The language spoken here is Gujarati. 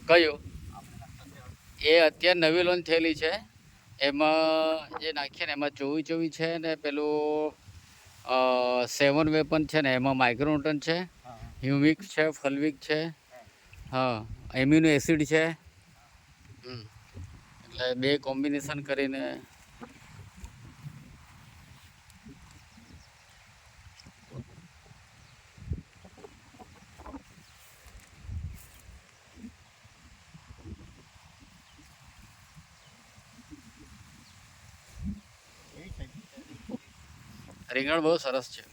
કયું એ અત્યારે નવી લોન્ચ થયેલી છે એમાં જે નાખીએ ને એમાં 24 છે ને પેલું 7 વેપન છે ને એમાં માઇક્રોન્યુટન છે, હ્યુમિક છે, ફલ્વિક છે, હા એમ્યુનો એસિડ છે. એટલે બે કોમ્બિનેશન કરીને રીંગણ બહુ સરસ છે.